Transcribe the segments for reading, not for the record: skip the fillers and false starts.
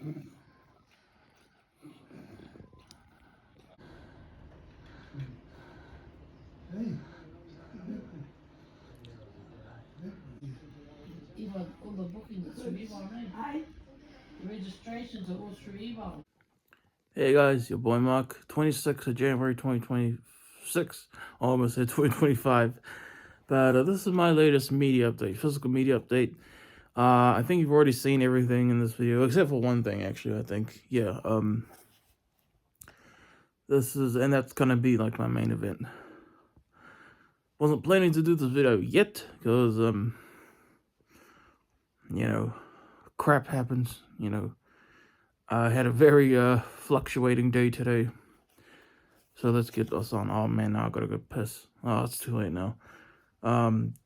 Hey guys, your boy Mark, 26th of January 2026, almost at 2025. But this is my latest media update, physical media update. I think you've already seen everything in this video, except for one thing, actually, I think. Yeah, and that's gonna be like my main event. Wasn't planning to do this video yet, because, crap happens, I had a very, fluctuating day today. So let's get us on. Oh man, now I gotta go piss. Oh, it's too late now.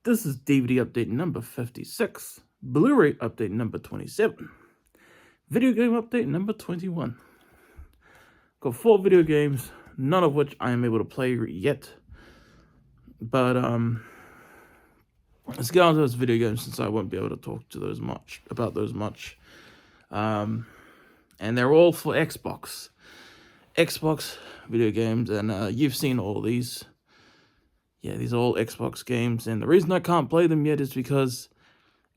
This is DVD update number 56, Blu-ray update number 27, video game update number 21. Got 4 video games, none of which I am able to play yet. But let's get on to those video games since I won't be able to talk to those much. And they're all for Xbox video games, and you've seen all these. Yeah, these are all Xbox games, and the reason I can't play them yet is because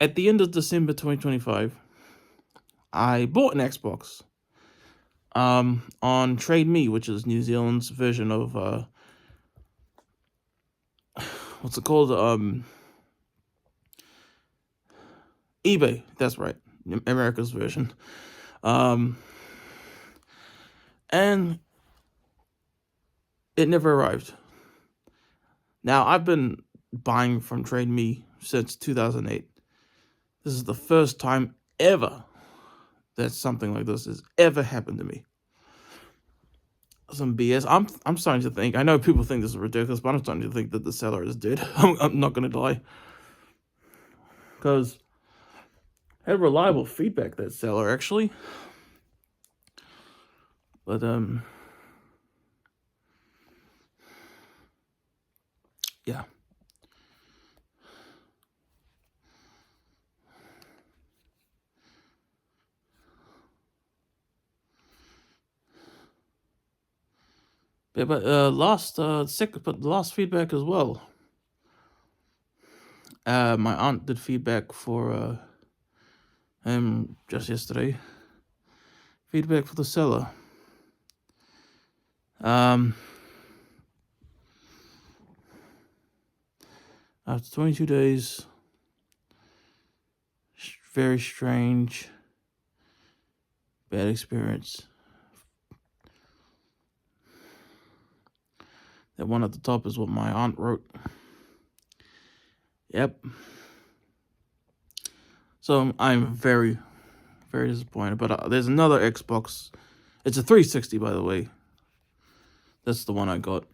at the end of December 2025, I bought an Xbox on Trade Me, which is New Zealand's version of what's it called? eBay. That's right, America's version. And it never arrived. Now, I've been buying from Trade Me since 2008. This is the first time ever that something like this has ever happened to me. Some BS. I'm starting to think, I know people think this is ridiculous, but I'm starting to think that the seller is dead. I'm not going to lie. Because I had reliable feedback, that seller, actually. But, yeah. Yeah, but last feedback as well. My aunt did feedback for him just yesterday. Feedback for the seller. After 22 days, very strange, bad experience. That one at the top is what my aunt wrote. Yep. So I'm very, very disappointed. But there's another Xbox. It's a 360, by the way. That's the one I got.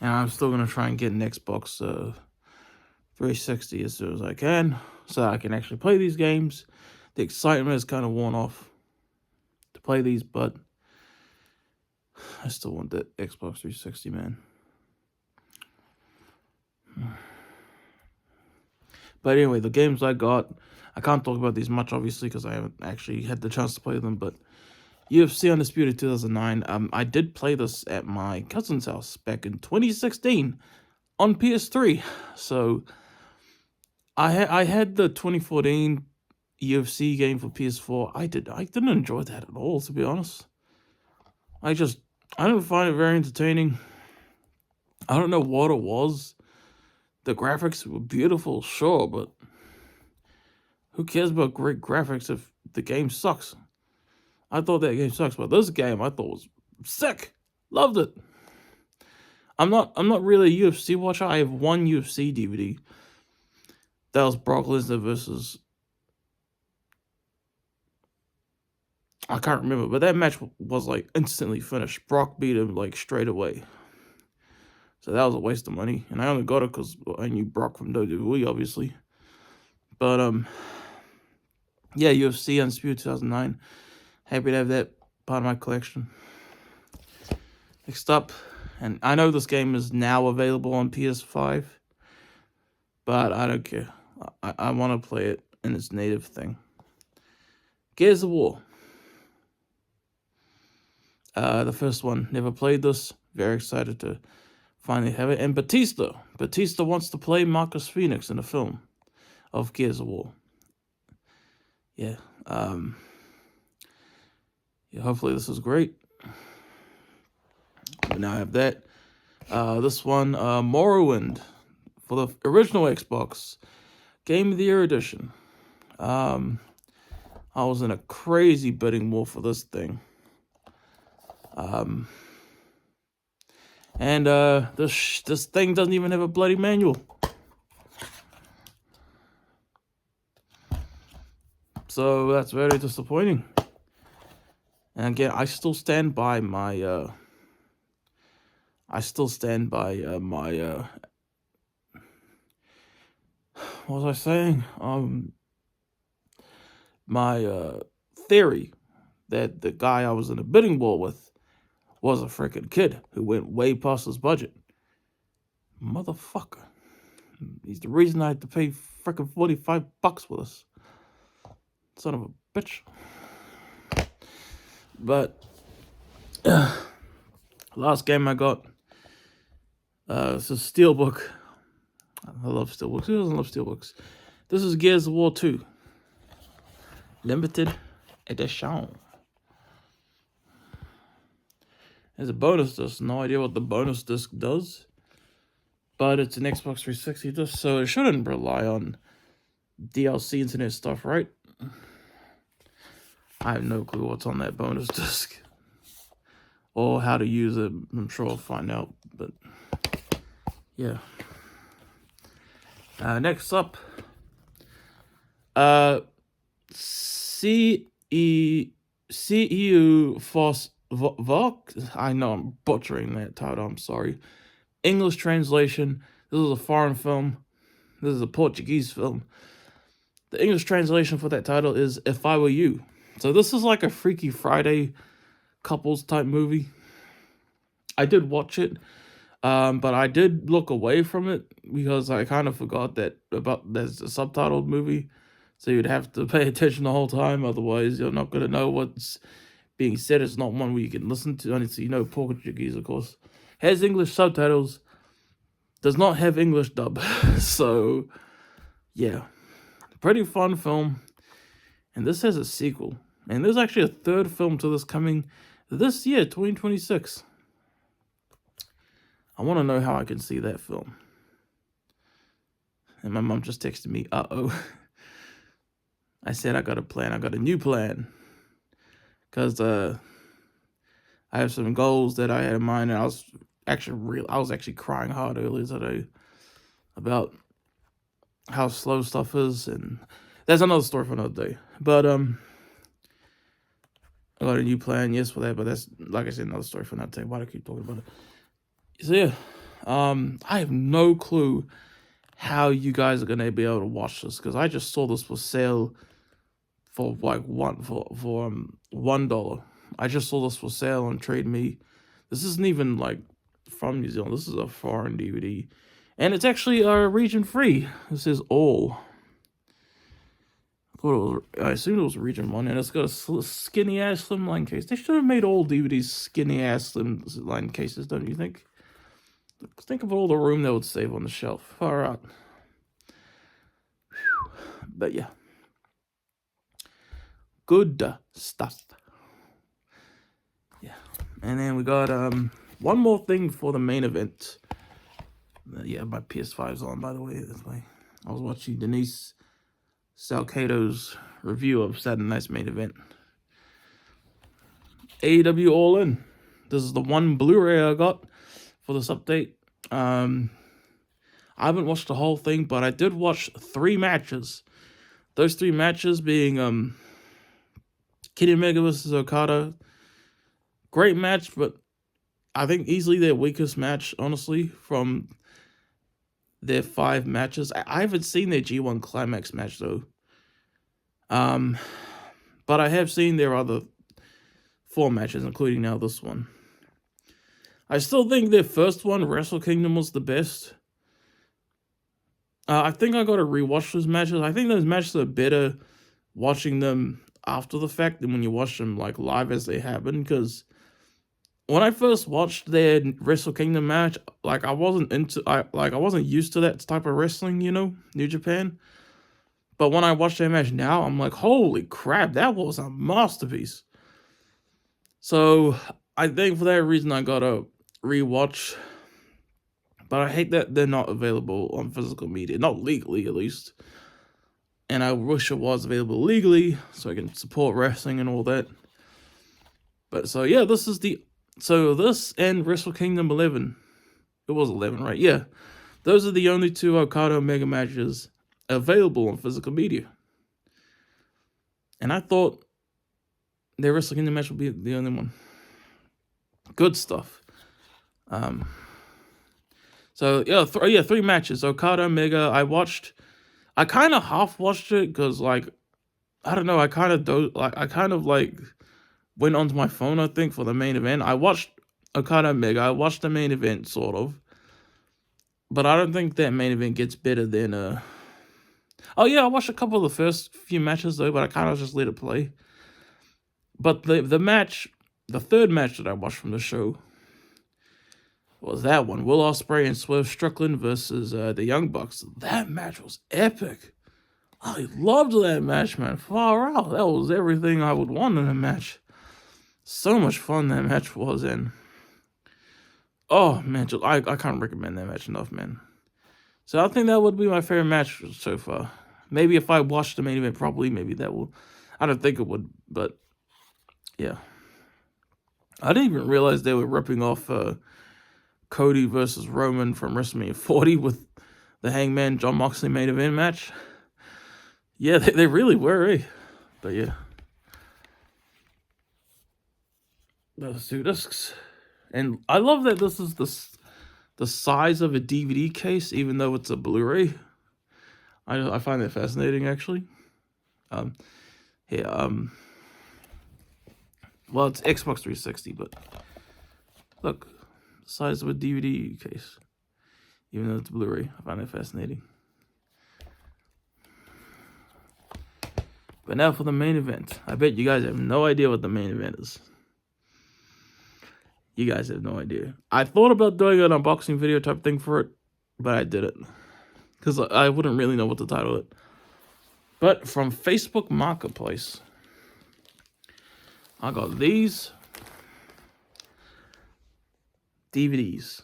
And I'm still going to try and get an Xbox 360 as soon as I can, so I can actually play these games. The excitement is kind of worn off to play these, but I still want that Xbox 360, man. But anyway, the games I got, I can't talk about these much, obviously, because I haven't actually had the chance to play them, but UFC Undisputed 2009, I did play this at my cousin's house back in 2016 on PS3. So I had the 2014 UFC game for PS4. I didn't enjoy that at all, to be honest. I didn't find it very entertaining. I don't know what it was. The graphics were beautiful, sure, but who cares about great graphics if the game sucks? I thought that game sucks, but this game I thought was sick. Loved it. I'm not really a UFC watcher. I have one UFC DVD. That was Brock Lesnar versus, I can't remember, but that match was like instantly finished. Brock beat him like straight away. So that was a waste of money. And I only got it because I knew Brock from WWE, obviously. But yeah, UFC Undisputed 2009. Happy to have that part of my collection. Next up, and I know this game is now available on PS5, but I don't care. I want to play it in its native thing. Gears of War. The first one. Never played this. Very excited to finally have it. And Batista. Batista wants to play Marcus Phoenix in the film of Gears of War. Yeah. Yeah, hopefully this is great. But now I have that. This one, Morrowind, for the original Xbox. Game of the Year edition. I was in a crazy bidding war for this thing. And this thing doesn't even have a bloody manual. So that's very disappointing. And again, I still stand by my what was I saying? My theory that the guy I was in a bidding war with was a freaking kid who went way past his budget. Motherfucker. He's the reason I had to pay freaking $45 for this. Son of a bitch. But last game I got, this is Steelbook. I love Steelbooks. Who doesn't love Steelbooks? This is Gears of War 2. Limited edition. There's a bonus disc. No idea what the bonus disc does. But it's an Xbox 360 disc, so it shouldn't rely on DLC internet stuff, right? I have no clue what's on that bonus disc. Or how to use it. I'm sure I'll find out. But, yeah. Next up. CEU Foss Vox. I know I'm butchering that title. I'm sorry. English translation. This is a foreign film. This is a Portuguese film. The English translation for that title is If I Were You. So this is like a Freaky Friday couples type movie. I did watch it, but I did look away from it because I kind of forgot that there's a subtitled movie. So you'd have to pay attention the whole time, otherwise you're not going to know what's being said. It's not one where you can listen to, and so you know Portuguese, of course. Has English subtitles, does not have English dub. So, yeah. Pretty fun film. And this has a sequel. And there's actually a third film to this coming this year, 2026. I want to know how I can see that film. And my mom just texted me, uh-oh. I said I got a plan. I got a new plan. Because I have some goals that I had in mind. And I was actually crying hard earlier today about how slow stuff is. And that's another story for another day. But I got a new plan, yes, for that. But that's, like I said, another story for another day. Why do I keep talking about it? So yeah, I have no clue how you guys are gonna be able to watch this, because I just saw this for sale for like $1. I just saw this for sale on Trade Me. This isn't even like from New Zealand. This is a foreign DVD, and it's actually region free. This is all. I assumed it was region 1, and it's got a skinny ass slimline case. They should have made all DVDs skinny ass slimline cases, don't you think? Think of all the room that would save on the shelf. Far out. But yeah. Good stuff. Yeah. And then we got one more thing for the main event. Yeah, my PS5's on, by the way. That's why I was watching Denise Salcato's review of Saturday Night's main event. AEW All In. This is the one Blu-ray I got for this update. I haven't watched the whole thing, but I did watch 3 matches. Those 3 matches being Kenny Omega versus Okada. Great match, but I think easily their weakest match, honestly, from their 5 matches. I haven't seen their G1 Climax match, though. But I have seen their other 4 matches, including now this one. I still think their first one, Wrestle Kingdom, was the best. I think I got to rewatch those matches. I think those matches are better watching them after the fact than when you watch them like live as they happen. Because when I first watched their Wrestle Kingdom match, like I wasn't used to that type of wrestling, you know, New Japan. But when I watch their match now, I'm like, holy crap, that was a masterpiece. So I think for that reason I gotta rewatch. But I hate that they're not available on physical media, not legally at least. And I wish it was available legally so I can support wrestling and all that. But so yeah, this and Wrestle Kingdom 11. It was 11, right? Yeah. Those are the only two Okada Omega matches available on physical media. And I thought their Wrestle Kingdom match would be the only one. Good stuff. So yeah, three matches. Okada Omega. I kind of half watched it because like I don't know. I kind of went onto my phone. I think for the main event. I watched Okada Omega. I watched the main event sort of, but I don't think that main event gets better than Oh yeah, I watched a couple of the first few matches though, but I kind of just let it play. But the third match that I watched from the show was that one. Will Ospreay and Swerve Strickland versus the Young Bucks. That match was epic. I loved that match, man. Far out. That was everything I would want in a match. So much fun that match was, and oh man, I can't recommend that match enough, man. So I think that would be my favorite match so far. Maybe if I watched the main event properly, maybe that will. I don't think it would, but yeah. I didn't even realize they were ripping off Cody versus Roman from WrestleMania 40 with the Hangman John Moxley main event match. Yeah, they really were, eh? But yeah. Those two discs. And I love that this is the size of a DVD case, even though it's a Blu-ray. I find that fascinating, actually. Well, it's Xbox 360, but look, the size of a DVD case, even though it's Blu-ray. I find that fascinating. But now for the main event. I bet you guys have no idea what the main event is. You guys have no idea. I thought about doing an unboxing video type thing for it, but I didn't. Because I wouldn't really know what to title it. But from Facebook Marketplace, I got these DVDs.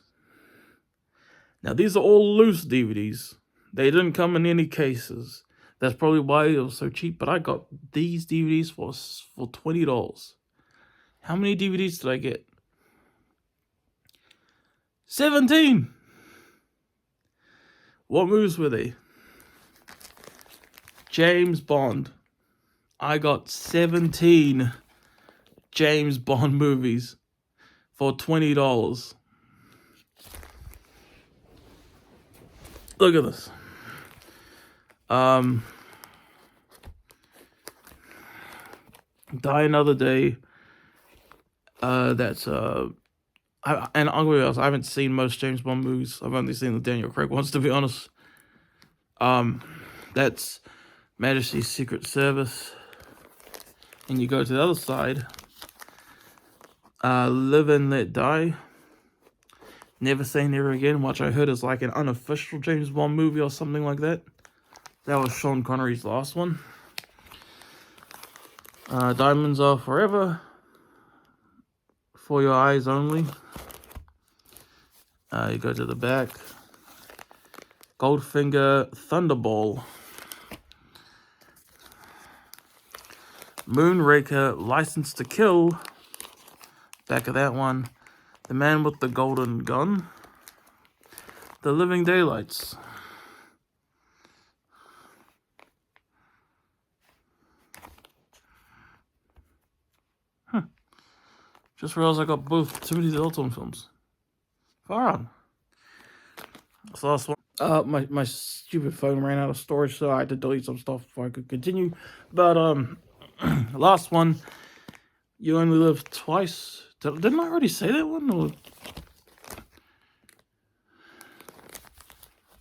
Now, these are all loose DVDs. They didn't come in any cases. That's probably why it was so cheap. But I got these DVDs for $20. How many DVDs did I get? 17. What movies were they? James Bond. I got 17 James Bond movies for $20. Look at this. Die Another Day. That's and I'm gonna be honest, I haven't seen most James Bond movies. I've only seen the Daniel Craig ones, to be honest. That's Majesty's Secret Service. And you go to the other side. Live and Let Die. Never Say Never Again, which I heard is like an unofficial James Bond movie or something like that. That was Sean Connery's last one. Diamonds Are Forever. For Your Eyes Only. You go to the back. Goldfinger, Thunderball. Moonraker, License to Kill. Back of that one. The Man with the Golden Gun. The Living Daylights. Just realized I got both Timothy Dalton films. Far on. This last one. My stupid phone ran out of storage, so I had to delete some stuff before I could continue. But last one. You Only Live Twice. Didn't I already say that one? Or...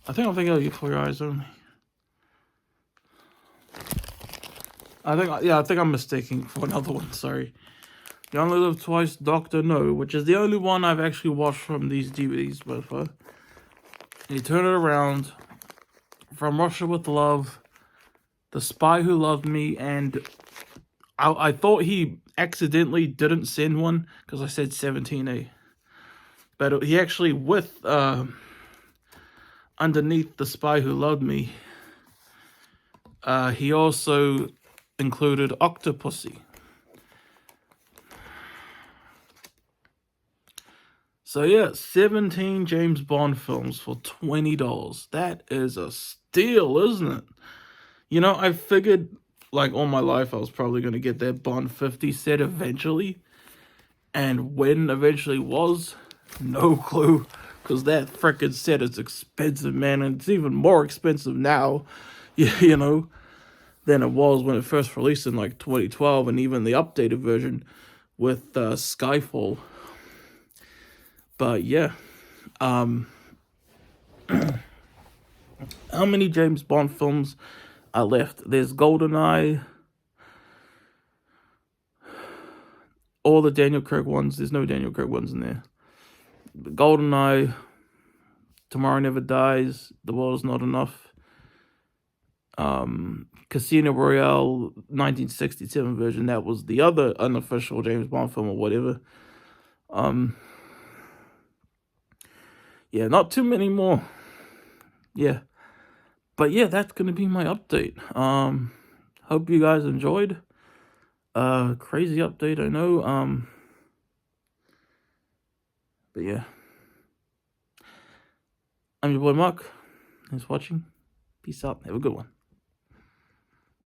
I think I'm thinking of You For Your Eyes Only. I think I'm mistaking for another one. Sorry. You Only Live Twice, Doctor No, which is the only one I've actually watched from these DVDs so far. You Turn It Around, From Russia with Love, The Spy Who Loved Me, and I thought he accidentally didn't send one because I said 17A. But he actually, with underneath The Spy Who Loved Me, he also included Octopussy. So yeah, 17 James Bond films for $20. That is a steal, isn't it? You know, I figured, like, all my life I was probably going to get that Bond 50 set eventually. And when eventually was, no clue. Because that frickin' set is expensive, man. And it's even more expensive now, you know, than it was when it first released in, like, 2012. And even the updated version with Skyfall. But, yeah. How many James Bond films are left? There's GoldenEye. All the Daniel Craig ones. There's no Daniel Craig ones in there. GoldenEye, Tomorrow Never Dies, The World Is Not Enough, Casino Royale, 1967 version. That was the other unofficial James Bond film or whatever. Yeah, not too many more. Yeah. But yeah, that's going to be my update. Hope you guys enjoyed. Crazy update, I know. But yeah. I'm your boy Mark. Thanks for watching. Peace out. Have a good one.